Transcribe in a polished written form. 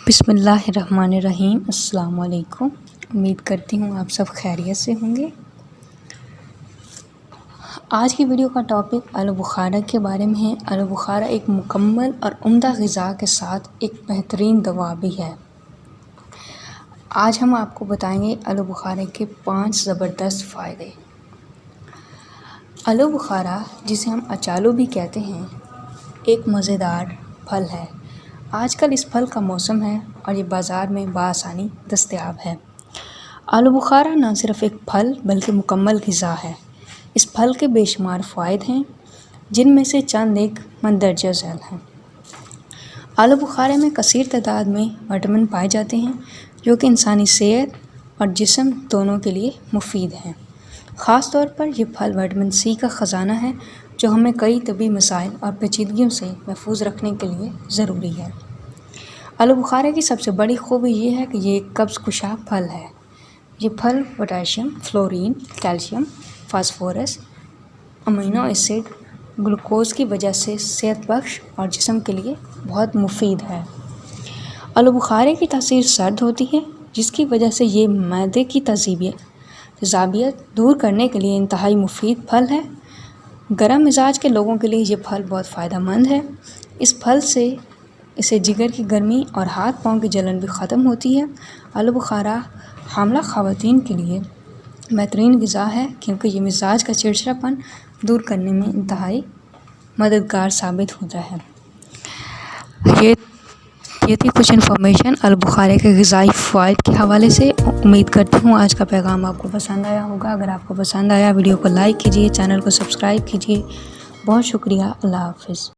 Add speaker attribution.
Speaker 1: بسم اللہ الرحمن الرحیم۔ السلام علیکم۔ امید کرتی ہوں آپ سب خیریت سے ہوں گے۔ آج کی ویڈیو کا ٹاپک آلو بخارا کے بارے میں ہے۔ آلو بخارا ایک مکمل اور عمدہ غذا کے ساتھ ایک بہترین دوا بھی ہے۔ آج ہم آپ کو بتائیں گے آلو بخارا کے 5 زبردست فائدے۔ آلو بخارا، جسے ہم اچالو بھی کہتے ہیں، ایک مزیدار پھل ہے۔ آج کل اس پھل کا موسم ہے اور یہ بازار میں بآسانی دستیاب ہے۔ آلو بخارا نہ صرف ایک پھل بلکہ مکمل غذا ہے۔ اس پھل کے بے شمار فوائد ہیں، جن میں سے چند ایک مندرجہ ذیل ہیں۔ آلو بخارا میں کثیر تعداد میں وٹامن پائے جاتے ہیں، جو کہ انسانی صحت اور جسم دونوں کے لیے مفید ہیں۔ خاص طور پر یہ پھل وٹامن سی کا خزانہ ہے، جو ہمیں کئی طبی مسائل اور پیچیدگیوں سے محفوظ رکھنے کے لیے ضروری ہے۔ آلو بخارا کی سب سے بڑی خوبی یہ ہے کہ یہ ایک قبض کشا پھل ہے۔ یہ پھل potassium, fluorine, calcium, phosphorus, amino acid, glucose کی وجہ سے صحت بخش اور جسم کے لیے بہت مفید ہے۔ آلو بخارا کی تاثیر سرد ہوتی ہے، جس کی وجہ سے یہ معدے کی تیزابیت دور کرنے کے لیے انتہائی مفید پھل ہے۔ گرم مزاج کے لوگوں کے لیے یہ پھل بہت فائدہ مند ہے۔ اس پھل سے اسے جگر کی گرمی اور ہاتھ پاؤں کی جلن بھی ختم ہوتی ہے۔ آلو بخارا حاملہ خواتین کے لیے بہترین غذا ہے، کیونکہ یہ مزاج کا چڑچڑاپن دور کرنے میں انتہائی مددگار ثابت ہوتا ہے۔ یہ تھی کچھ انفارمیشن آلو بخارا کے غذائی فوائد کے حوالے سے۔ امید کرتی ہوں آج کا پیغام آپ کو پسند آیا ہوگا۔ اگر آپ کو پسند آیا، ویڈیو کو لائک کیجیے، چینل کو سبسکرائب کیجیے۔ بہت شکریہ۔ اللہ حافظ۔